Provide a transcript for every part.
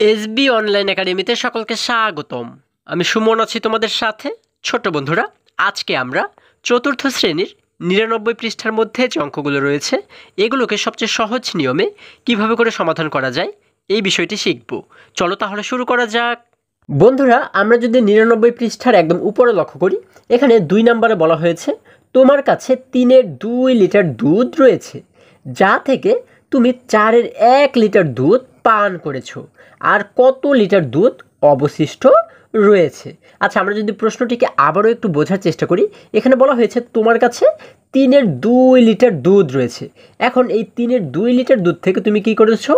SB online একাডেমিতে সকলকে স্বাগতম। আমি সুমন আছি তোমাদের সাথে। ছোট্ট বন্ধুরা, আজকে আমরা চতুর্থ শ্রেণীর ৯৯ পৃষ্ঠার মধ্যে যে অঙ্কগুলো রয়েছে এগুলোকে সবচেয়ে সহজ নিয়মে কিভাবে করে সমাধান করা যায় এই বিষয়টি শিখব। চলো তাহলে শুরু করা যাক। বন্ধুরা, আমরা যদি ৯৯ পৃষ্ঠার একদম উপরে লক্ষ্য করি, এখানে ২ নম্বরে বলা হয়েছে তোমার কাছে ৩-এর ২ লিটার দুধ রয়েছে, যা থেকে তুমি ৪-এর ১ লিটার দুধ পান করেছো, আর কত লিটার দুধ অবশিষ্ট রয়েছে। আচ্ছা, আমরা যদি প্রশ্নটিকে আবারও একটু বোঝার চেষ্টা করি, এখানে বলা হয়েছে তোমার কাছে ৩-এর ২ লিটার দুধ রয়েছে। এখন এই ৩-এর ২ লিটার দুধ থেকে তুমি কি করেছো?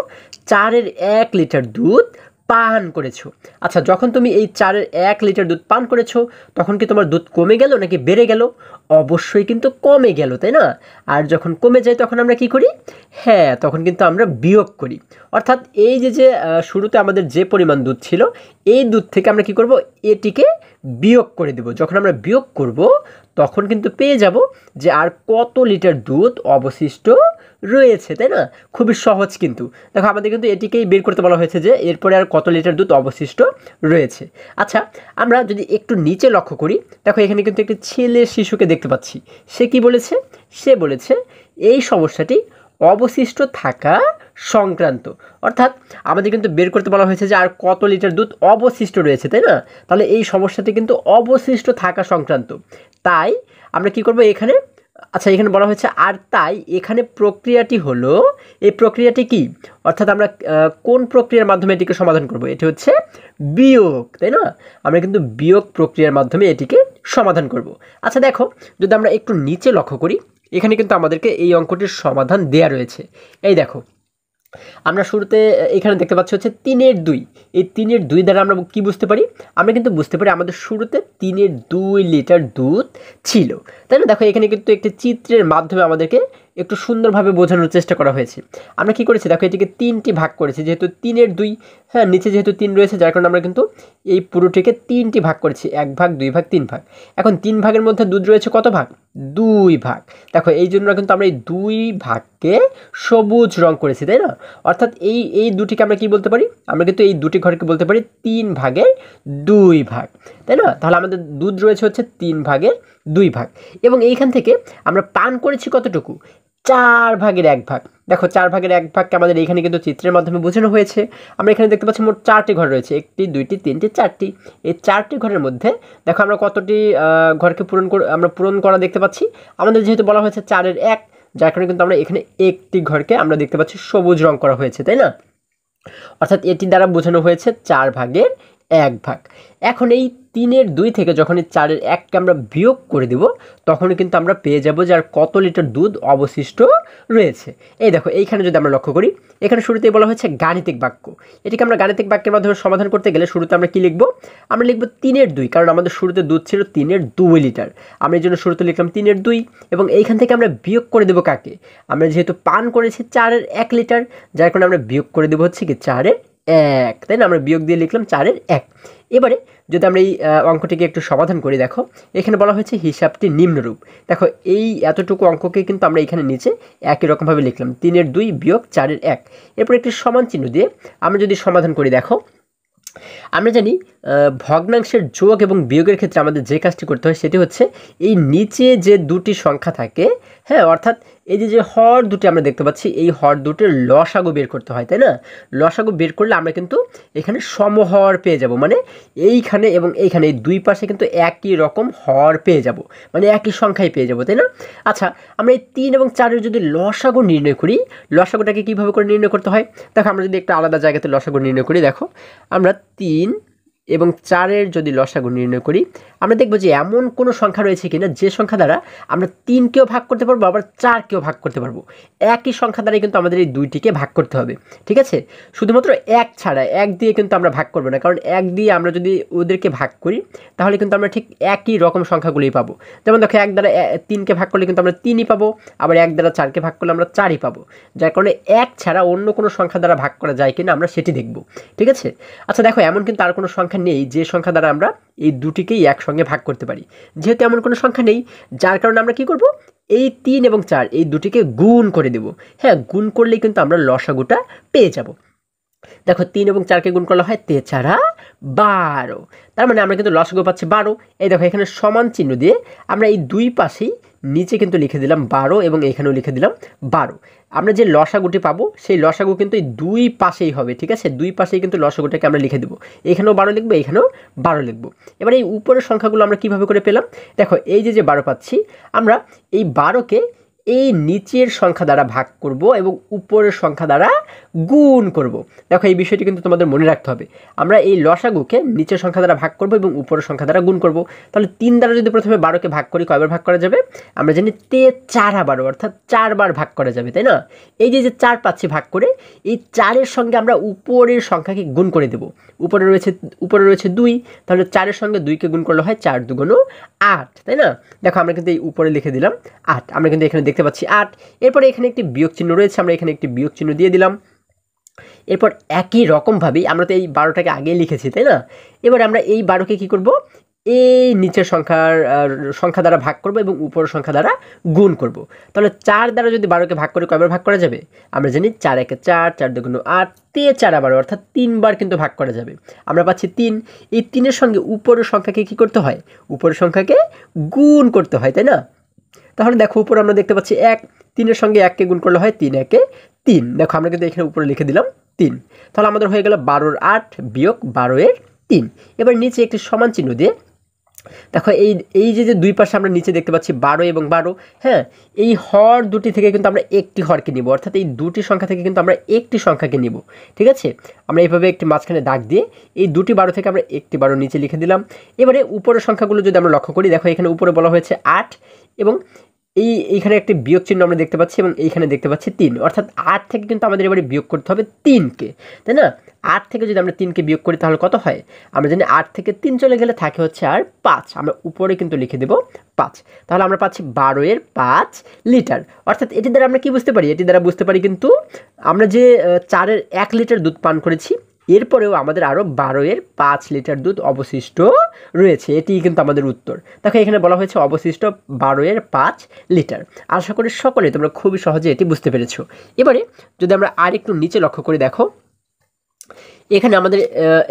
৪-এর ১ লিটার দুধ পান করেছো। আচ্ছা, যখন তুমি এই ৪-এর ১ লিটার দুধ পান করেছো, তখন কি তোমার দুধ কমে গেল নাকি বেড়ে গেল? অবশ্যই কিন্তু কমে গেল, তাই না? আর যখন কমে যায় তখন আমরা কি করি? হ্যাঁ, তখন কিন্তু আমরা বিয়োগ করি। অর্থাৎ এই যে শুরুতে আমাদের যে পরিমাণ দুধ ছিল, এই দুধ থেকে আমরা কি করব? এটিকে বিয়োগ করে দেব। যখন আমরা বিয়োগ করব তখন কিন্তু পেয়ে যাব যে আর কত লিটার দুধ অবশিষ্ট রয়েছে, তাই না? খুবই সহজ কিন্তু। দেখো, আমাদের কিন্তু এটিকেই বের করতে বলা হয়েছে যে এরপরে আর কত লিটার দুধ অবশিষ্ট রয়েছে। আচ্ছা, আমরা যদি একটু নিচে লক্ষ্য করি, দেখো এখানে কিন্তু একটি ছেলে শিশুকে দেখতে পাচ্ছি। সে কি বলেছে? সে বলেছে এই সমস্যাটি অবশিষ্ট থাকা সংক্রান্ত। অর্থাৎ আমাদের কিন্তু বের করতে বলা হয়েছে যে আর কত লিটার দুধ অবশিষ্ট রয়েছে, তাই না? তাহলে এই সমস্যাটি কিন্তু অবশিষ্ট থাকা সংক্রান্ত। তাই আমরা কি করব এখানে? আচ্ছা, এখানে বলা হয়েছে আর তাই এখানে প্রক্রিয়াটি হলো, এই প্রক্রিয়াটি কি? অর্থাৎ আমরা কোন প্রক্রিয়ার মাধ্যমে এটিকে সমাধান করব? এটি হচ্ছে বিয়োগ, তাই না? আমরা কিন্তু বিয়োগ প্রক্রিয়ার মাধ্যমে এটিকে সমাধান করব। আচ্ছা দেখো, যদি আমরা একটু নিচে লক্ষ্য করি, এখানে কিন্তু আমাদেরকে এই অঙ্কটির সমাধান দেয়া রয়েছে। এই দেখো, আমরা শুরুতে এখানে দেখতে পাচ্ছি হচ্ছে ৩-এর ২। এই ৩-এর ২ দ্বারা আমরা কি বুঝতে পারি? আমরা কিন্তু বুঝতে পারি আমাদের শুরুতে ৩-এর ২ লিটার দুধ ছিল, তাই না? দেখো, এখানে কিন্তু একটি চিত্রের মাধ্যমে আমাদেরকে একটু সুন্দরভাবে বোঝানোর চেষ্টা করা হয়েছে। আমরা কি করেছি? দেখো, এটিকে ৩টি ভাগ করেছি, যেহেতু ৩-এর ২, হ্যাঁ, নিচে যেহেতু ৩ রয়েছে, যার কারণে আমরা কিন্তু এই পুরোটিকে ৩টি ভাগ করেছি, ১ ভাগ, ২ ভাগ, ৩ ভাগ। এখন ৩ ভাগের মধ্যে দুধ রয়েছে কত ভাগ? ২ ভাগ। দেখো, এই জন্য কিন্তু আমরা এই ২ ভাগকে সবুজ রং করেছি, তাই না? অর্থাৎ এই দুটিকে আমরা কি বলতে পারি? আমরা কিন্তু এই দুটি ঘরকে বলতে পারি ৩ ভাগের ২ ভাগ, তাই না? তাহলে আমাদের দুধ রয়েছে হচ্ছে ৩ ভাগের ২ ভাগ, এবং এইখান থেকে আমরা পান করেছি কতটুকু? ৪ ভাগের ১ ভাগ। দেখো, ৪ ভাগের ১ ভাগকে আমাদের এখানে কিন্তু চিত্রের মাধ্যমে বোঝানো হয়েছে। আমরা এখানে দেখতে পাচ্ছি মোট ৪টি ঘর রয়েছে, ১টি, ২টি, ৩টি, ৪টি। এই ৪টি ঘরের মধ্যে দেখো আমরা কতটি ঘরকে পূরণ করা দেখতে পাচ্ছি। আমাদের যেহেতু বলা হয়েছে ৪-এর ১, যার কারণে কিন্তু আমরা এখানে একটি ঘরকে আমরা দেখতে পাচ্ছি সবুজ রং করা হয়েছে, তাই না? অর্থাৎ এটি দ্বারা বোঝানো হয়েছে ৪ ভাগের ১ ভাগ। এখন এই ৩-এর ২ থেকে যখন এই ৪-এর ১কে আমরা বিয়োগ করে দেব, তখনই কিন্তু আমরা পেয়ে যাব যে আর কত লিটার দুধ অবশিষ্ট রয়েছে। এই দেখো, এইখানে যদি আমরা লক্ষ্য করি, এখানে শুরুতেই বলা হয়েছে গাণিতিক বাক্য। এটিকে আমরা গাণিতিক বাক্যের মাধ্যমে সমাধান করতে গেলে শুরুতে আমরা কি লিখব? আমরা লিখব ৩-এর ২, কারণ আমাদের শুরুতে দুধ ছিল ৩-এর ২ লিটার। আমরা এই জন্য শুরুতে লিখলাম ৩-এর ২, এবং এইখান থেকে আমরা বিয়োগ করে দেব কাকে? আমরা যেহেতু পান করেছি ৪-এর ১ লিটার, যার কারণে আমরা বিয়োগ করে দেবো হচ্ছে কি ৪-এর ১, তাই না? আমরা বিয়োগ দিয়ে লিখলাম ৪-এর ১। এবারে যদি আমরা এই অঙ্কটিকে একটু সমাধান করি, দেখো এখানে বলা হয়েছে হিসাবটি নিম্নরূপ। দেখো, এই এতটুকু অঙ্ককে কিন্তু আমরা এখানে নিচে একই রকমভাবে লিখলাম ৩-এর ২ বিয়োগ ৪-এর ১। এরপর একটি সমান চিহ্ন দিয়ে আমরা যদি সমাধান করি, দেখো আমরা জানি ভগ্নাংশের যোগ এবং বিয়োগের ক্ষেত্রে আমাদের যে কাজটি করতে হয় সেটি হচ্ছে এই নিচে যে দুটি সংখ্যা থাকে, হ্যাঁ, অর্থাৎ এই যে হর দুটি আমরা দেখতে পাচ্ছি, এই হর দুটির লসাগু বের করতে হয়, তাই না? লসাগু বের করলে আমরা কিন্তু এখানে সমহর পেয়ে যাব, মানে এইখানে এবং এইখানে এই দুই পাশে কিন্তু একই রকম হর পেয়ে যাব, মানে একই সংখ্যাই পেয়ে যাব, তাই না? আচ্ছা, আমরা এই ৩ এবং ৪-এর যদি লসাগু নির্ণয় করি, লসাগুটাকে কীভাবে করে নির্ণয় করতে হয়? দেখো, আমরা যদি একটা আলাদা জায়গাতে লসাগু নির্ণয় করি, দেখো আমরা ৩ এবং ৪-এর যদি লসাগু নির্ণয় করি, আমরা দেখব যে এমন কোনো সংখ্যা রয়েছে কিনা যে সংখ্যা দ্বারা আমরা ৩কেও ভাগ করতে পারবো, আবার ৪কেও ভাগ করতে পারবো। একই সংখ্যা দ্বারাই কিন্তু আমাদের এই দুইটিকে ভাগ করতে হবে, ঠিক আছে? শুধুমাত্র ১ ছাড়া, ১ দিয়ে কিন্তু আমরা ভাগ করবো না, কারণ ১ দিয়ে আমরা যদি ওদেরকে ভাগ করি তাহলে কিন্তু আমরা ঠিক একই রকম সংখ্যাগুলোই পাবো। যেমন দেখো, ১ দ্বারা ৩কে ভাগ করলে কিন্তু আমরা ৩ই পাবো, আবার ১ দ্বারা ৪কে ভাগ করলে আমরা ৪ই পাবো। যার কারণে ১ ছাড়া অন্য কোনো সংখ্যা দ্বারা ভাগ করা যায় কিনা আমরা সেটি দেখব, ঠিক আছে? আচ্ছা দেখো, এমন কিন্তু আর কোনো সংখ্যা নেই যে সংখ্যা দ্বারা আমরা এই দুটিকেই একসঙ্গে ভাগ করতে পারি। যেহেতু এমন কোনো সংখ্যা নেই, যার কারণে আমরা কি করব? এই ৩ এবং ৪ এই দুটিকে গুণ করে দেব। হ্যাঁ, গুণ করলেই কিন্তু আমরা লসাগুটা পেয়ে যাব। দেখো 3 এবং 4কে গুণ করলে হয় 3×4 = 12। তার মানে আমরা কিন্তু লসাগু পাচ্ছি 12। এই দেখো এখানে সমান চিহ্ন দিয়ে আমরা এই দুই পাশেই নিচে কিন্তু লিখে দিলাম 12 এবং এখানেও লিখে দিলাম 12। আমরা যে লসাগুটি পাবো সেই লসাগু কিন্তু এই দুই পাশেই হবে, ঠিক আছে? দুই পাশেই কিন্তু লসাগুটাকে আমরা লিখে দেবো। এখানেও 12 লিখবো, এখানেও 12 লিখবো। এবার এই উপরের সংখ্যাগুলো আমরা কিভাবে করে পেলাম? দেখো এই যে 12 পাচ্ছি, আমরা এই 12কে এই নিচের সংখ্যা দ্বারা ভাগ করব এবং উপরের সংখ্যা দ্বারা গুণ করব। দেখো এই বিষয়টি কিন্তু তোমাদের মনে রাখতে হবে। আমরা এই লসাগুকে নিচের সংখ্যা দ্বারা ভাগ করব এবং উপরের সংখ্যা দ্বারা গুণ করব। তাহলে 3 দ্বারা যদি প্রথমে 12কে ভাগ করি, কয়বার ভাগ করা যাবে? আমরা জানি 4 অর্থাৎ 4 বার ভাগ করা যাবে, তাই না? এই যে 4 পাচ্ছি ভাগ করে, এই 4-এর সঙ্গে আমরা উপরের সংখ্যাকে গুণ করে দেব। উপরে রয়েছে 2, তাহলে 4-এর সঙ্গে 2কে গুণ করলে হয় 4 × 2 = 8, তাই না? দেখো আমরা কিন্তু এই উপরে লিখে দিলাম 8। আমরা কিন্তু এখানে দেখতে পাচ্ছি 8। এরপরে এখানে একটি বিয়োগ চিহ্ন রয়েছে, আমরা এখানে একটি বিয়োগ চিহ্ন দিয়ে দিলাম। এরপর একই রকমভাবেই আমরা তো এই 12টাকে আগেই লিখেছি, তাই না? এবার আমরা এই 12কে কী করব? এই নিচের সংখ্যা দ্বারা ভাগ করব এবং উপরের সংখ্যা দ্বারা গুণ করব। তাহলে 4 দ্বারা যদি 12কে ভাগ করে কয়বার ভাগ করা যাবে? আমরা জানি 4 × 1 = 4, 4 × 2 = 8, 4 অর্থাৎ 3 বার কিন্তু ভাগ করা যাবে। আমরা পাচ্ছি 3। এই 3-এর সঙ্গে উপরের সংখ্যাকে কী করতে হয়? উপরের সংখ্যাকে গুণ করতে হয়, তাই না? তাহলে দেখো উপরে আমরা দেখতে পাচ্ছি 1, 3-এর সঙ্গে 1কে গুণ করলে হয় 3 × 1 = 3। দেখো আমরা কিন্তু এখানে উপরে লিখে দিলাম 3। তাহলে আমাদের হয়ে গেল 12-এর 8 বিয়োগ 12-এর 3। এবার নিচে একটি সমান চিহ্ন দিয়ে দেখো এই যে দুই পাশে আমরা নিচে দেখতে পাচ্ছি 12 এবং 12, হ্যাঁ, এই হর দুটি থেকে কিন্তু আমরা একটি হরকে নিব, অর্থাৎ এই দুটি সংখ্যা থেকে কিন্তু আমরা একটি সংখ্যাকে নিব, ঠিক আছে? আমরা এইভাবে একটি মাঝখানে দাগ দিয়ে এই দুটি 12 থেকে আমরা একটি 12 নিচে লিখে দিলাম। এবারে উপরের সংখ্যাগুলো যদি আমরা লক্ষ্য করি, দেখো এখানে উপরে বলা হয়েছে 8 এবং এইখানে একটি বিয়োগ চিহ্ন আমরা দেখতে পাচ্ছি এবং এইখানে দেখতে পাচ্ছি 3, অর্থাৎ 8 থেকে কিন্তু আমাদের এবারে বিয়োগ করতে হবে 3কে, তাই না? 8 থেকে যদি আমরা 3কে বিয়োগ করি তাহলে কত হয়? আমরা জানি 8 থেকে 3 চলে গেলে থাকে হচ্ছে আর 5। আমরা উপরে কিন্তু লিখে দেব 5। তাহলে আমরা পাচ্ছি 12-এর 5 লিটার। অর্থাৎ এটি দ্বারা আমরা কি বুঝতে পারি? এটি দ্বারা বুঝতে পারি কিন্তু আমরা যে 4-এর 1 লিটার দুধ পান করেছি, এরপরেও আমাদের আরও 12-এর 5 লিটার দুধ অবশিষ্ট রয়েছে। এটিই কিন্তু আমাদের উত্তর। দেখো এখানে বলা হয়েছে অবশিষ্ট 12-এর 5 লিটার। আশা করি সকলে তোমরা খুবই সহজে এটি বুঝতে পেরেছো। এবারে যদি আমরা আর একটু নিচে লক্ষ্য করে দেখো, এখানে আমাদের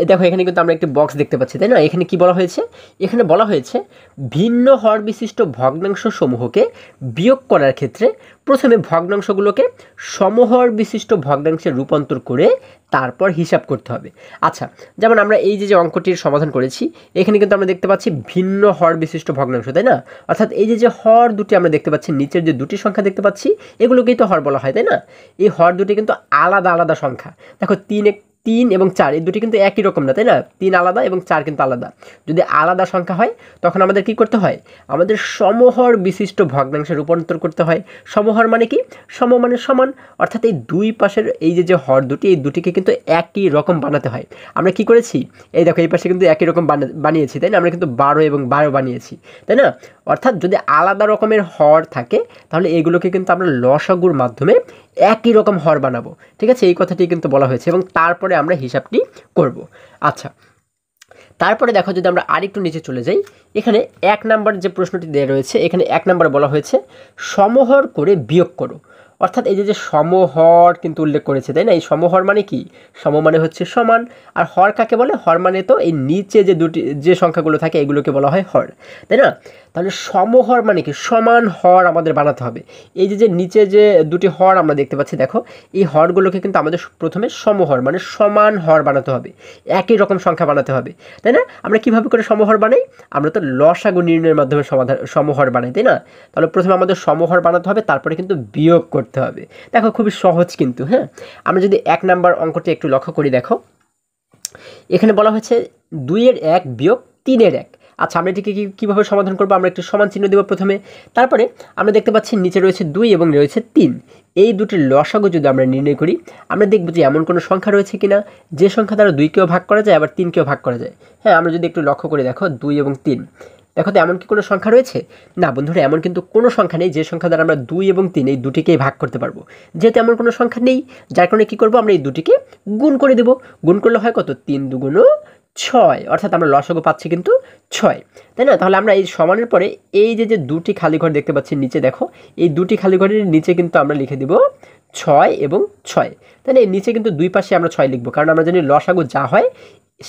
দেখো এখানে কিন্তু আমরা একটি বক্স দেখতে পাচ্ছি, তাই না? এখানে কি বলা হয়েছে? এখানে বলা হয়েছে ভিন্ন হর বিশিষ্ট ভগ্নাংশ সমূহকে বিয়োগ করার ক্ষেত্রে প্রথমে ভগ্নাংশগুলোকে সমহর বিশিষ্ট ভগ্নাংশে রূপান্তর করে তারপর হিসাব করতে হবে। আচ্ছা, যেমন আমরা এই যে অঙ্কটির সমাধান করেছি, এখানে কিন্তু আমরা দেখতে পাচ্ছি ভিন্ন হর বিশিষ্ট ভগ্নাংশ, তাই না? অর্থাৎ এই যে হর দুটি আমরা দেখতে পাচ্ছি, নিচের যে দুটি সংখ্যা দেখতে পাচ্ছি, এগুলোকেই তো হর বলা হয়, তাই না? এই হর দুটি কিন্তু আলাদা আলাদা সংখ্যা। দেখো 3 এবং 4 এই দুটি কিন্তু একই রকম না, তাই না? 3 আলাদা এবং 4 কিন্তু আলাদা। যদি আলাদা সংখ্যা হয় তখন আমাদের কি করতে হয়? আমাদের সমহর বিশিষ্ট ভগ্নাংশে রূপান্তর করতে হয়। সমহর মানে কি? সম মানে সমান, অর্থাৎ এই দুই পাশের এই যে হর দুটি, এই দুটিকে কিন্তু একই রকম বানাতে হয়। আমরা কি করেছি? এই দেখো এই পাশে কিন্তু একই রকম বানিয়েছি, তাই না? আমরা কিন্তু 12 এবং 12 বানিয়েছি, তাই না? অর্থাৎ যদি আলাদা রকমের হর থাকে তাহলে এগুলোকে কিন্তু আমরা লসাগুর মাধ্যমে একই রকম হর বানাবো, ঠিক আছে? এই কথাটি কিন্তু বলা হয়েছে এবং তারপরে আমরা হিসাবটি করব। আচ্ছা, তারপরে দেখো যদি আমরা আরেকটু নিচে চলে যাই, এখানে 1 নাম্বার যে প্রশ্নটি দেওয়া রয়েছে, এখানে 1 নাম্বারে বলা হয়েছে সমহর করে বিয়োগ করো। অর্থাৎ এই যে সমহর কিন্তু উল্লেখ করেছে, তাই না? এই সমহর মানে কি? সম মানে হচ্ছে সমান, আর হর কাকে বলে? হর মানে তো এই নিচে যে সংখ্যাগুলো থাকে এগুলোকে বলা হয় হর, তাই না? তাহলে সমহর মানে কি? সমান হর আমাদের বানাতে হবে। এই যে নিচে যে দুটি হর আমরা দেখতে পাচ্ছি, দেখো এই হরগুলোকে কিন্তু আমাদের প্রথমে সমহর মানে সমান হর বানাতে হবে, একই রকম সংখ্যা বানাতে হবে, তাই না? আমরা কিভাবে করে সমহর বানাই? আমরা তো লসাগু নির্ণয়ের মাধ্যমে সমহর বানাই, তাই না? তাহলে প্রথমে আমাদের সমহর বানাতে হবে, তারপরে কিন্তু বিয়োগ করতে হবে। দেখো খুবই সহজ কিন্তু, হ্যাঁ। আমরা যদি 1 নাম্বার অঙ্কটি একটু লক্ষ্য করি, দেখো এখানে বলা হয়েছে 2-এর 1 বিয়োগ 3-এর 1। আচ্ছা, আমরা এটিকে কীভাবে সমাধান করবো? আমরা একটু সমান চিহ্ন দেবো প্রথমে, তারপরে আমরা দেখতে পাচ্ছি নিচে রয়েছে 2 এবং রয়েছে 3। এই দুটির লসাগু যদি আমরা নির্ণয় করি, আমরা দেখব যে এমন কোনো সংখ্যা রয়েছে কিনা যে সংখ্যা দ্বারা 2কেও ভাগ করা যায় আবার 3কেও ভাগ করা যায়। হ্যাঁ, আমরা যদি একটু লক্ষ্য করে দেখো 2 এবং 3, দেখো তো এমন কি কোনো সংখ্যা রয়েছে? না বন্ধুরা, এমন কিন্তু কোনো সংখ্যা নেই যে সংখ্যা দ্বারা আমরা 2 এবং 3 এই দুটিকেই ভাগ করতে পারবো। যেহেতু এমন কোনো সংখ্যা নেই, যার কারণে কী করবো? আমরা এই দুটিকে গুণ করে দেবো। গুণ করলে হয় কত? 3 2 6, অর্থাৎ আমরা লসাগু পাচ্ছি কিন্তু 6, তাই না? তাহলে আমরা এই সমানের পরে এই যে দুটি খালি ঘর দেখতে পাচ্ছি নিচে, দেখো এই দুটি খালি ঘরের নিচে কিন্তু আমরা লিখে দেব ছয় এবং ছয়, তাহলে এর নিচে কিন্তু দুই পাশে আমরা ছয় লিখবো, কারণ আমরা জানি লসাগু যা হয়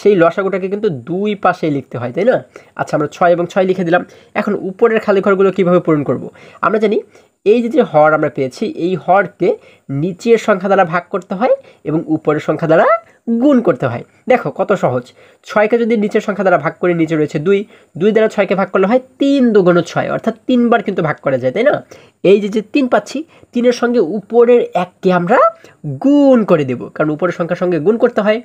সেই লসাগুটাকে কিন্তু দুই পাশে লিখতে হয়, তাই না? আচ্ছা, আমরা ছয় এবং ছয় লিখে দিলাম। এখন উপরের খালি ঘরগুলো কীভাবে পূরণ করব? আমরা জানি এই যে হর আমরা পেয়েছি, এই হরকে নিচের সংখ্যা দ্বারা ভাগ করতে হয় এবং উপরের সংখ্যা দ্বারা গুণ করতে হয়। দেখো কত সহজ। ছয়কে যদি নিচের সংখ্যা দ্বারা ভাগ করে, নিচে রয়েছে দুই, দুই দ্বারা ছয়কে ভাগ করলে হয় 3 দুগুণ 6, অর্থাৎ 3 বার কিন্তু ভাগ করা যায়, তাই না? এই যে 3 পাচ্ছি, 3-এর সঙ্গে উপরের 1কে আমরা গুণ করে দেব, কারণ উপরের সংখ্যার সঙ্গে গুণ করতে হয়।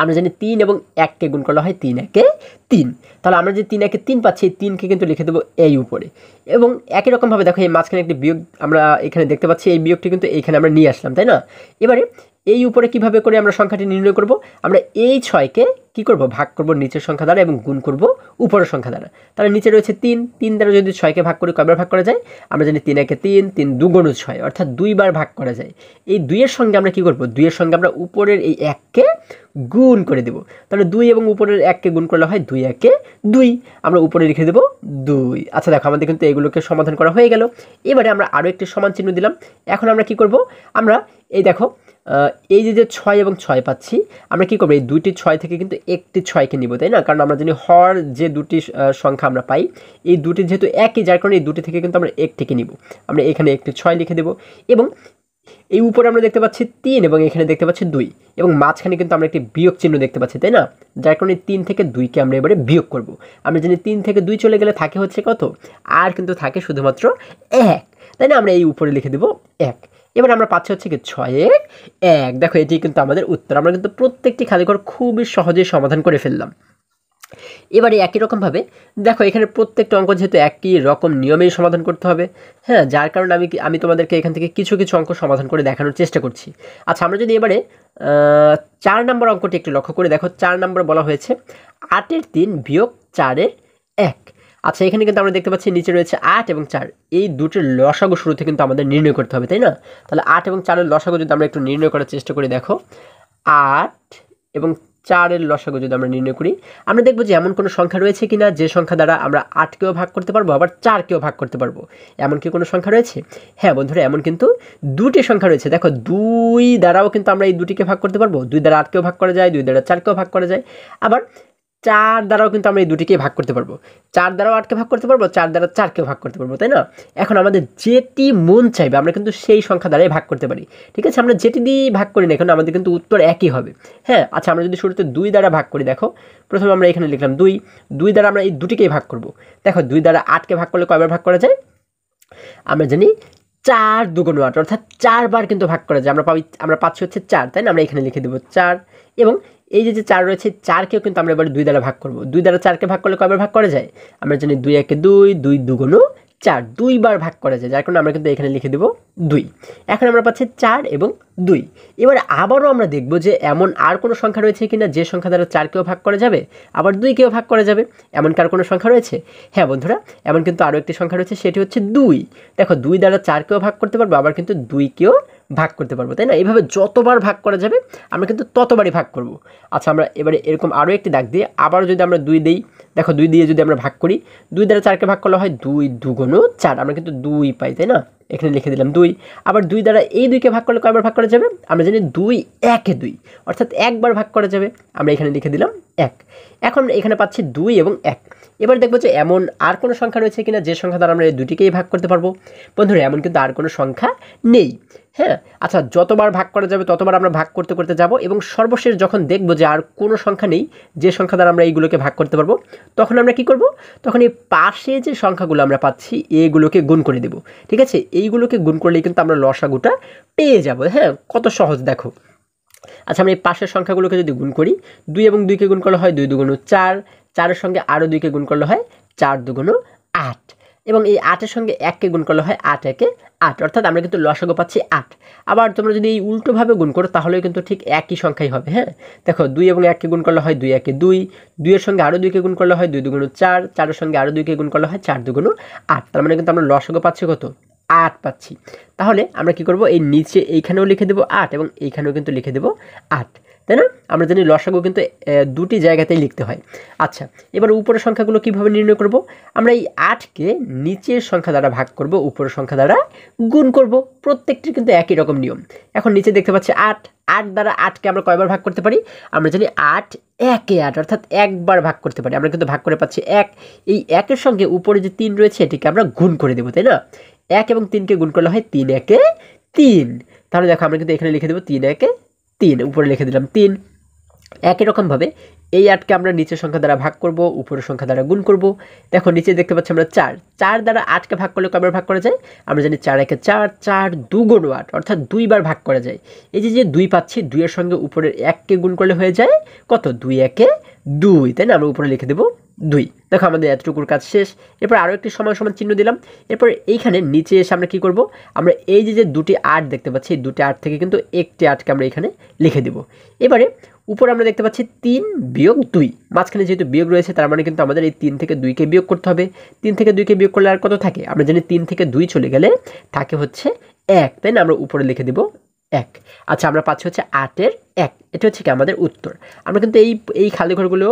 আমরা জানি 3 এবং 1কে গুণ করলে হয় 3 একে 3, তাহলে আমরা যে 3 একে 3 পাচ্ছি, এই 3কে কিন্তু লিখে দেবো এই উপরে। এবং একই রকমভাবে দেখো এই মাঝখানে একটি বিয়োগ আমরা এখানে দেখতে পাচ্ছি, এই বিয়োগটি কিন্তু এইখানে আমরা নিয়ে আসলাম, তাই না? এবারে এই উপরে কিভাবে করে আমরা সংখ্যাটি নির্ণয় করব? আমরা এই 6কে কি করব? ভাগ করব নিচের সংখ্যা দ্বারা এবং গুণ করব উপরের সংখ্যা দ্বারা। তাহলে নিচে রয়েছে 3, 3 দ্বারা যদি 6কে ভাগ করি কয়বার ভাগ করা যায়? আমরা জানি 3 একে 3, 3 দুগুণ 6, অর্থাৎ 2 বার ভাগ করা যায়। এই 2-এর সঙ্গে আমরা কি করব? 2-এর সঙ্গে আমরা উপরের এই 1কে গুণ করে দেব। তাহলে 2 এবং উপরের 1কে গুণ করলে হয় 2 একে 2, আমরা উপরে লিখে দেব 2। আচ্ছা দেখো, আমাদের কিন্তু এগুলোকে সমাধান করা হয়ে গেল। এবারে আমরা আরও একটি সমান চিহ্ন দিলাম। এখন আমরা কি করব? আমরা এই দেখো এই যে 6 এবং 6 পাচ্ছি, আমরা কি করব? এই দুইটি 6 থেকে কিন্তু একটি 6কে নিব, তাই না? কারণ আমরা জানি হর যে দুটি সংখ্যা আমরা পাই, এই দুটি যেহেতু একই, যার কারণে এই দুটি থেকে কিন্তু আমরা একটিকে নিব। আমরা এখানে একটি 6 লিখে দেব এবং এই উপরে আমরা দেখতে পাচ্ছি 3 এবং এখানে দেখতে পাচ্ছি 2 এবং মাঝখানে কিন্তু আমরা একটি বিয়োগ চিহ্ন দেখতে পাচ্ছি, তাই না? যার কারণে 3 থেকে 2কে আমরা এবারে বিয়োগ করব। আমরা জানি 3 থেকে 2 চলে গেলে থাকে হচ্ছে কত? আর কিন্তু থাকে শুধুমাত্র 1, তাই না? আমরা এই উপরে লিখে দেব 1। এবার আমরা পাচ্ছি হচ্ছে কি 6-1। দেখো এটি কিন্তু আমাদের উত্তর। আমরা কিন্তু প্রত্যেকটি খালিঘর খুবই সহজেই সমাধান করে ফেললাম। এবারে একই রকমভাবে দেখো এখানে প্রত্যেকটা অঙ্ক যেহেতু একই রকম নিয়মেই সমাধান করতে হবে, হ্যাঁ, যার কারণে আমি তোমাদেরকে এখান থেকে কিছু কিছু অঙ্ক সমাধান করে দেখানোর চেষ্টা করছি। আচ্ছা, আমরা যদি এবারে 4 নম্বর অঙ্কটি একটু লক্ষ্য করে দেখো, 4 নম্বর বলা হয়েছে 8-এর 3 বিয়োগ 4-এর 1। আচ্ছা, এখানে কিন্তু আমরা দেখতে পাচ্ছি নিচে রয়েছে 8 এবং 4, এই দুটোর লসাগু শুরুতে কিন্তু আমাদের নির্ণয় করতে হবে, তাই না? তাহলে 8 এবং 4-এর লসাগু যদি আমরা একটু নির্ণয় করার চেষ্টা করি, দেখো 8 এবং 4-এর লসাগু যদি আমরা নির্ণয় করি, আমরা দেখব যে এমন কোনো সংখ্যা রয়েছে কিনা যে সংখ্যা দ্বারা আমরা 8কেও ভাগ করতে পারবো, আবার 4কেও ভাগ করতে পারবো। এমন কি কোনো সংখ্যা রয়েছে? হ্যাঁ বন্ধুরা, এমন কিন্তু দুটি সংখ্যা রয়েছে। দেখো 2 দ্বারাও কিন্তু আমরা এই দুটিকে ভাগ করতে পারবো। 2 দ্বারা 8কেও ভাগ করা যায়, 2 দ্বারা 4কেও ভাগ করা যায়, আবার 4 দ্বারাও কিন্তু আমরা এই দুটিকেই ভাগ করতে পারবো। 4 দ্বারাও 8কে ভাগ করতে পারবো, 4 দ্বারা 4কেও ভাগ করতে পারবো, তাই না? এখন আমাদের যেটি মন চাইবে আমরা কিন্তু সেই সংখ্যা দ্বারাই ভাগ করতে পারি। ঠিক আছে, আমরা যেটি দিয়ে ভাগ করি না এখন আমাদের কিন্তু উত্তর একই হবে। হ্যাঁ, আচ্ছা, আমরা যদি শুরুতে 2 দ্বারা ভাগ করি, দেখো প্রথমে আমরা এখানে লিখলাম 2, 2 দ্বারা আমরা এই দুটিকেই ভাগ করব। দেখো 2 দ্বারা 8কে ভাগ করলে কয়বার ভাগ করা যায়? আমরা জানি 4 দুগুণ 8, অর্থাৎ 4 বার কিন্তু ভাগ করা যায়। আমরা পাচ্ছি হচ্ছে 4, তাই না? আমরা এখানে লিখে দেবো 4 এবং এই যে 4 রয়েছে, 4কেও কিন্তু আমরা এবার 2 দ্বারা ভাগ করব। 2 দ্বারা 4কে ভাগ করলে কয়বার ভাগ করা যায়? আমরা জানি 2 একে 2, 2 দুগুণ 4, 2 বার ভাগ করা যায়, যার কারণে আমরা কিন্তু এখানে লিখে দেব 2। এখন আমরা পাচ্ছি 4 এবং 2। এবার আবারও আমরা দেখব যে এমন আর কোনো সংখ্যা রয়েছে কিনা যে সংখ্যা দ্বারা 4কেও ভাগ করা যাবে, আবার 2কেও ভাগ করা যাবে। এমন কার কোনো সংখ্যা রয়েছে? হ্যাঁ বন্ধুরা, এমন কিন্তু আরও একটি সংখ্যা রয়েছে, সেটি হচ্ছে 2। দেখো 2 দ্বারা 4কেও ভাগ করতে পারবো, আবার কিন্তু 2কেও ভাগ করতে পারবো, তাই না? এইভাবে যতবার ভাগ করা যাবে আমরা কিন্তু ততবারই ভাগ করব। আচ্ছা, আমরা এবারে এরকম আরও একটি দাগ দিয়ে আবারও যদি আমরা 2 দিই, দেখো 2 দিয়ে যদি আমরা ভাগ করি, 2 দ্বারা 4কে ভাগ করলে হয় 2 দুগুণ 4, আমরা কিন্তু 2 পাই, তাই না? এখানে লিখে দিলাম 2। আবার 2 দ্বারা এই 2কে ভাগ করলে কয়বার ভাগ করা যাবে? আমরা জানি 2 একে 2, অর্থাৎ একবার ভাগ করা যাবে। আমরা এখানে লিখে দিলাম 1। এখন এখানে পাচ্ছি 2 এবং 1। এবার দেখবো যে এমন আর কোনো সংখ্যা রয়েছে কিনা যে সংখ্যা দ্বারা আমরা এই দুটিকেই ভাগ করতে পারবো। বন্ধুরা, এমন কিন্তু আর কোনো সংখ্যা নেই। হ্যাঁ, আচ্ছা, যতবার ভাগ করা যাবে ততবার আমরা ভাগ করতে করতে যাব এবং সর্বশেষ যখন দেখবো যে আর কোনো সংখ্যা নেই যে সংখ্যা দ্বারা আমরা এইগুলোকে ভাগ করতে পারবো, তখন আমরা কি করব? তখন এই পাশে যে সংখ্যাগুলো আমরা পাচ্ছি এগুলোকে গুণ করে দেব। ঠিক আছে, এইগুলোকে গুণ করলেই কিন্তু আমরা লসাগুটা পেয়ে যাব। হ্যাঁ, কত সহজ দেখো। আচ্ছা, আমরা এই পাশের সংখ্যাগুলোকে যদি গুণ করি, 2 এবং 2কে গুণ করলে হয় 2 দুগুণ 4, 4-এর সঙ্গে আরও 2কে গুণ করলে হয় 4 দুগুণ 8 এবং এই 8-এর সঙ্গে 1কে গুণ করলে হয় 8 একে 8, অর্থাৎ আমরা কিন্তু লসাগু পাচ্ছি 8। আবার তোমরা যদি এই উল্টোভাবে গুণ করো তাহলেও কিন্তু ঠিক একই সংখ্যাই হবে। হ্যাঁ, দেখো 2 এবং 1কে গুণ করলে হয় 2 একে 2, 2-এর সঙ্গে আরও 2কে গুণ করলে হয় 2 দুগুণ 4, 4-এর সঙ্গে আরও 2কে গুণ করলে হয় 4 দুগুণ 8। তার মানে কিন্তু আমরা লসাগু পাচ্ছি কত? 8 পাচ্ছি। তাহলে আমরা কি করব? এই নিচে এইখানেও লিখে দেবো 8 এবং এইখানেও কিন্তু লিখে দেবো 8। তাই না? আমরা জানি লসাগু কিন্তু দুটি জায়গাতেই লিখতে হয়। আচ্ছা, এবার উপরের সংখ্যাগুলো কীভাবে নির্ণয় করব? আমরা এই 8কে নিচের সংখ্যা দ্বারা ভাগ করব, উপরের সংখ্যা দ্বারা গুণ করব। প্রত্যেকটির কিন্তু একই রকম নিয়ম। এখন নিচে দেখতে পাচ্ছি 8, 8 দ্বারা 8কে আমরা কয়বার ভাগ করতে পারি? আমরা জানি 8 একে 8, অর্থাৎ একবার ভাগ করতে পারি। আমরা কিন্তু ভাগ করে পাচ্ছি 1। এই 1-এর সঙ্গে উপরে যে 3 রয়েছে এটিকে আমরা গুণ করে দেবো, তাই না? 1 এবং 3কে গুণ করলে হয় 3 একে 3। তাহলে দেখো আমরা কিন্তু এখানে লিখে দেবো 3 একে 3, উপরে লিখে দিলাম 3। একই রকমভাবে এই 8কে আমরা নিচের সংখ্যা দ্বারা ভাগ করব, উপরের সংখ্যা দ্বারা গুণ করব। দেখো নিচে দেখতে পাচ্ছি আমরা 4, 4 দ্বারা 8কে ভাগ করলে কয়বার ভাগ করা যায়? আমরা জানি 4 একে 4, 4 2 8, অর্থাৎ 2বার ভাগ করা যায়। এই যে 2 পাচ্ছি, 2 এর সঙ্গে উপরের 1কে গুণ করলে হয়ে যায় কত? 2 একে 2, তাই না? আমরা উপরে লিখে দেবো 2। দেখো আমাদের এতটুকুর কাজ শেষ। এরপর আরও একটি সমান সমান চিহ্ন দিলাম। এরপর এইখানে নিচে এসে আমরা কী করব? আমরা এই যে দুটি 8 দেখতে পাচ্ছি, এই দুটি 8 থেকে কিন্তু একটি 8কে আমরা এখানে লিখে দেব। এবারে উপরে আমরা দেখতে পাচ্ছি 3 বিয়োগ 2, মাঝখানে যেহেতু বিয়োগ রয়েছে তার মানে কিন্তু আমাদের এই 3 থেকে 2কে বিয়োগ করতে হবে। 3 থেকে 2কে বিয়োগ করলে আর কত থাকে? আমরা জানি 3 থেকে 2 চলে গেলে থাকে হচ্ছে 1, তাই না? আমরা উপরে লিখে দেব 1। আচ্ছা, আমরা পাচ্ছি হচ্ছে 8-এর 1। এটা হচ্ছে কি আমাদের উত্তর। আমরা কিন্তু এই খালি ঘরগুলো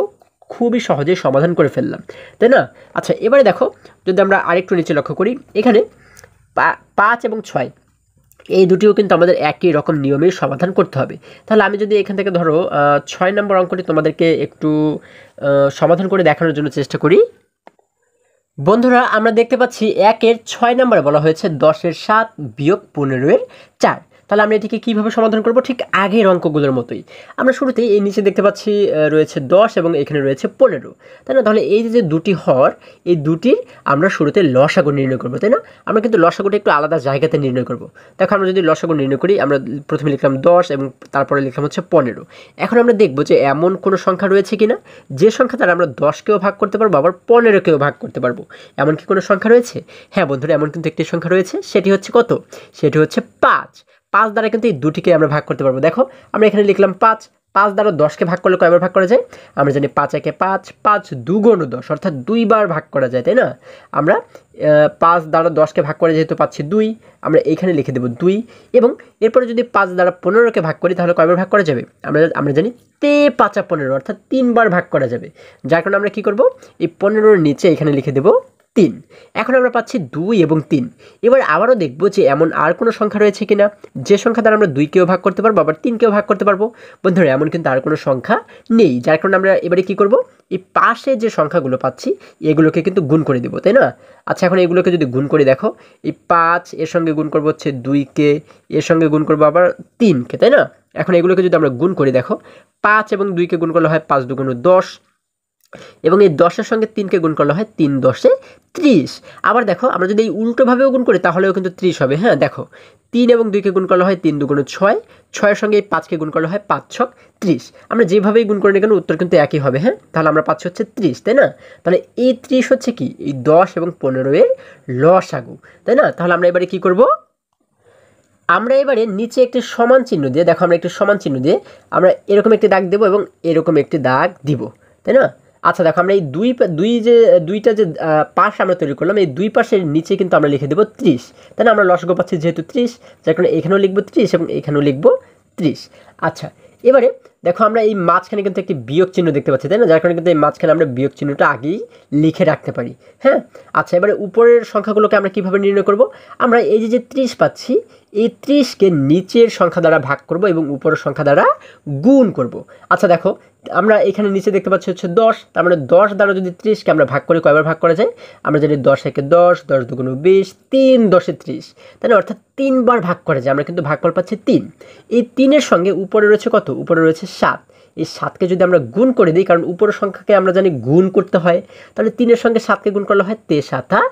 খুবই সহজে সমাধান করে ফেললাম, তাই না? আচ্ছা, এবারে দেখো যদি আমরা আরেকটু নিচে লক্ষ্য করি, এখানে 5 এবং 6 এই দুটিও কিন্তু আমাদের একই রকম নিয়মেই সমাধান করতে হবে। তাহলে আমি যদি এখান থেকে ধরো 6 নম্বর অঙ্কটি তোমাদেরকে একটু সমাধান করে দেখানোর জন্য চেষ্টা করি। বন্ধুরা, আমরা দেখতে পাচ্ছি 1-এর 6 নম্বরে বলা হয়েছে 10-এর 7 বিয়োগ 15-এর 4। তাহলে আমরা এটিকে কীভাবে সমাধান করব? ঠিক আগের অঙ্কগুলোর মতোই। আমরা শুরুতেই এই নিচে দেখতে পাচ্ছি রয়েছে 10 এবং এখানে রয়েছে 15, তাই না? তাহলে এই যে দুটি হর, এই দুটির আমরা শুরুতে লসাগু নির্ণয় করব, তাই না? আমরা কিন্তু লসাগুটা একটু আলাদা জায়গাতে নির্ণয় করব। দেখো আমরা যদি লসাগু নির্ণয় করি, আমরা প্রথমে লিখলাম 10 এবং তারপরে লিখলাম হচ্ছে 15। এখন আমরা দেখব যে এমন কোনো সংখ্যা রয়েছে কিনা যে সংখ্যা দ্বারা আমরা 10কেও ভাগ করতে পারবো, আবার 15কেও ভাগ করতে পারবো। এমন কি কোনো সংখ্যা রয়েছে? হ্যাঁ বন্ধুরা, এমন কিন্তু একটি সংখ্যা রয়েছে। সেটি হচ্ছে কত? সেটি হচ্ছে 5। 5 দ্বারা কিন্তু এই দুটিকে আমরা ভাগ করতে পারবো। দেখো আমরা এখানে লিখলাম 5। 5 দ্বারা 10কে ভাগ করলে কয়বার ভাগ করা যায়? আমরা জানি 5 একে 5, 5 2 10, অর্থাৎ 2বার ভাগ করা যায়, তাই না? আমরা 5 দ্বারা 10কে ভাগ করে যেহেতু পাচ্ছি 2, আমরা এইখানে লিখে দেবো 2। এবং এরপরে যদি 5 দ্বারা 15কে ভাগ করি তাহলে কয়বার ভাগ করা যাবে? আমরা জানি 5 15, অর্থাৎ 3বার ভাগ করা যাবে। যার কারণে আমরা কী করব? এই 15-র নিচে এখানে লিখে দেবো 3। এখন আমরা পাচ্ছি 2 এবং 3। এবার আবারও দেখব যে এমন আর কোনো সংখ্যা রয়েছে কিনা যে সংখ্যা দ্বারা আমরা 2কেও ভাগ করতে পারবো, আবার 3কেও ভাগ করতে পারবো। বন্ধুরা, এমন কিন্তু আর কোনো সংখ্যা নেই। যার কারণে আমরা এবারে কী করব? এই পাশে যে সংখ্যাগুলো পাচ্ছি এগুলোকে কিন্তু গুণ করে দেবো, তাই না? আচ্ছা, এখন এগুলোকে যদি গুণ করে দেখো, এই 5 এর সঙ্গে গুণ করবো হচ্ছে 2কে, এর সঙ্গে গুণ করবো আবার 3কে, তাই না? এখন এগুলোকে যদি আমরা গুণ করি, দেখো 5 এবং 2কে গুণ করলে হয় 5 2 10, এবং এই 10-এর সঙ্গে 3কে গুণ করলে হয় 3 10 30। আবার দেখো আমরা যদি এই উল্টোভাবেও গুণ করি তাহলেও কিন্তু 30 হবে। হ্যাঁ, দেখো 3 এবং 2কে গুণ করলে হয় 3 2 6, 6-এর সঙ্গে এই 5কে গুণ করলে হয় 5 6 30। আমরা যেভাবেই গুণ করি না কেন উত্তর কিন্তু একই হবে। হ্যাঁ, তাহলে আমরা পাচ্ছি হচ্ছে 30, তাই না? তাহলে এই 30 হচ্ছে কি এই 10 এবং 15-এর লসাগু, তাই না? তাহলে আমরা এবারে কি করব? আমরা এবারে নিচে একটি সমান চিহ্ন দিয়ে, দেখো আমরা একটি সমান চিহ্ন দিয়ে আমরা এরকম একটি দাগ দেবো এবং এরকম একটি দাগ দিব, তাই না? আচ্ছা, দেখো আমরা এই দুইটা যে পাশ আমরা তৈরি করলাম, এই দুই পাশের নিচে কিন্তু আমরা লিখে দেবো 30, তাই না? আমরা লসাগু পাচ্ছি যেহেতু 30, যার কারণে এখানেও লিখবো 30 এবং এখানেও লিখবো 30। আচ্ছা, এবারে দেখো আমরা এই মাঝখানে কিন্তু একটি বিয়োগ চিহ্ন দেখতে পাচ্ছি, তাই না? যার কারণে কিন্তু এই মাঝখানে আমরা বিয়োগ চিহ্নটা আগেই লিখে রাখতে পারি। হ্যাঁ, আচ্ছা, এবারে উপরের সংখ্যাগুলোকে আমরা কীভাবে নির্ণয় করব? আমরা এই যে 30 পাচ্ছি, এই 30কে নিচের সংখ্যা দ্বারা ভাগ করব এবং উপরের সংখ্যা দ্বারা গুণ করব। আচ্ছা, দেখো আমরা এখানে নিচে দেখতে পাচ্ছি হচ্ছে 10, তার মানে 10 দ্বারা যদি 30কে আমরা ভাগ করি কয়বার ভাগ করা যায়? আমরা জানি 10 একে 10, 10 2 20, 3 10 30, তাই না? অর্থাৎ 3বার ভাগ করা যায়। আমরা কিন্তু ভাগফল পাচ্ছি 3। এই 3-এর সঙ্গে উপরে রয়েছে কত? উপরে রয়েছে 7। এই 7কে যদি আমরা গুণ করে দিই, কারণ উপরের সংখ্যাকে আমরা জানি গুণ করতে হয়, তাহলে 3-এর সঙ্গে 7কে গুণ করলে হয় 3 7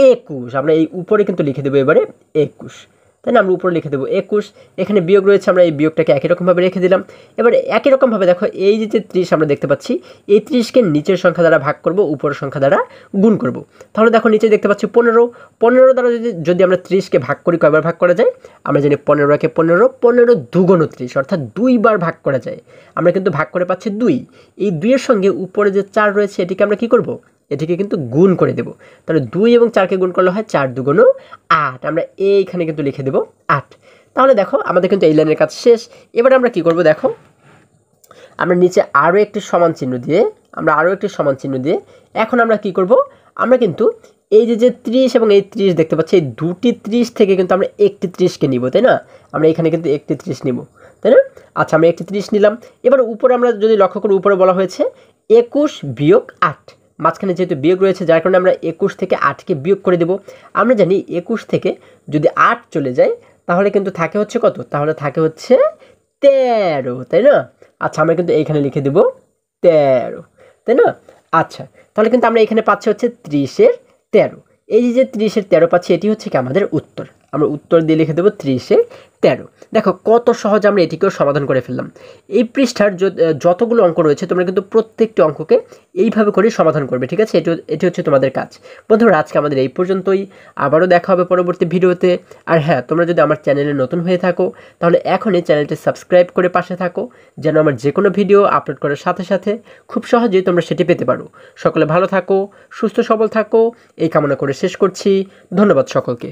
21। আমরা এই উপরে কিন্তু লিখে দেবো এবারে 21, তাই না? আমরা উপরে লিখে দেবো 21। এখানে বিয়োগ রয়েছে, আমরা এই বিয়োগটাকে একই রকমভাবে রেখে দিলাম। এবার একই রকমভাবে দেখো এই যে 30 আমরা দেখতে পাচ্ছি, এই 30কে নিচের সংখ্যা দ্বারা ভাগ করব, উপরের সংখ্যা দ্বারা গুণ করব। তাহলে দেখো নিচে দেখতে পাচ্ছি 15। 15 দ্বারা যদি আমরা 30কে ভাগ করি কয়বার ভাগ করা যায়? আমরা জানি 15 একে 15, 15 2 30, অর্থাৎ 2বার ভাগ করা যায়। আমরা কিন্তু ভাগ করে পাচ্ছি 2। এই 2-এর সঙ্গে উপরে যে 4 রয়েছে এটিকে আমরা কি করব? এটিকে কিন্তু গুণ করে দেব। তাহলে 2 এবং 4কে গুণ করলে হয় 4 2 8। আমরা এইখানে কিন্তু লিখে দেব 8। তাহলে দেখো আমাদের কিন্তু এই লাইনের কাজ শেষ। এবারে আমরা কি করব? দেখো আমরা নিচে আরও একটি সমান চিহ্ন দিয়ে এখন আমরা কি করব, আমরা কিন্তু এই যে 30 এবং এই 30 দেখতে পাচ্ছি, এই দুটি 30 থেকে কিন্তু আমরা একটি 30কে নিব, তাই না? আমরা এখানে কিন্তু একটি 30 নিব, তাই না? আচ্ছা, আমরা একটি 30 নিলাম। এবার উপরে আমরা যদি লক্ষ্য করি, উপরে বলা হয়েছে 21 বিয়োগ 8, মাঝখানে যেহেতু বিয়োগ রয়েছে যার কারণে আমরা 21 থেকে 8কে বিয়োগ করে দেব। আমরা জানি 21 থেকে যদি 8 চলে যায় তাহলে কিন্তু থাকে হচ্ছে কত, তাহলে থাকে হচ্ছে 13, তাই না? আচ্ছা, আমরা কিন্তু এইখানে লিখে দেব 13, তাই না? আচ্ছা, তাহলে কিন্তু আমরা এখানে পাচ্ছি হচ্ছে 30-এর 13। এই যে 30-এর 13 পাচ্ছি, এটি হচ্ছে কি আমাদের উত্তর। আমরা উত্তর দিয়ে লিখে দেবো 30-এর 13। দেখো কত সহজ আমরা এটিকেও সমাধান করে ফেললাম। এই পৃষ্ঠার যতগুলো অঙ্ক রয়েছে তোমরা কিন্তু প্রত্যেকটি অঙ্ককে এইভাবে করে সমাধান করবে, ঠিক আছে? এটি হচ্ছে তোমাদের কাজ। বন্ধুরা, আজকে আমাদের এই পর্যন্তই। আবারও দেখা হবে পরবর্তী ভিডিওতে। আর হ্যাঁ, তোমরা যদি আমার চ্যানেলে নতুন হয়ে থাকো তাহলে এখনই চ্যানেলটি সাবস্ক্রাইব করে পাশে থাকো, যেন আমার যে কোনো ভিডিও আপলোড করার সাথে সাথে খুব সহজেই তোমরা সেটি পেতে পারো। সকলে ভালো থাকো, সুস্থ সবল থাকো, এই কামনা করে শেষ করছি। ধন্যবাদ সকলকে।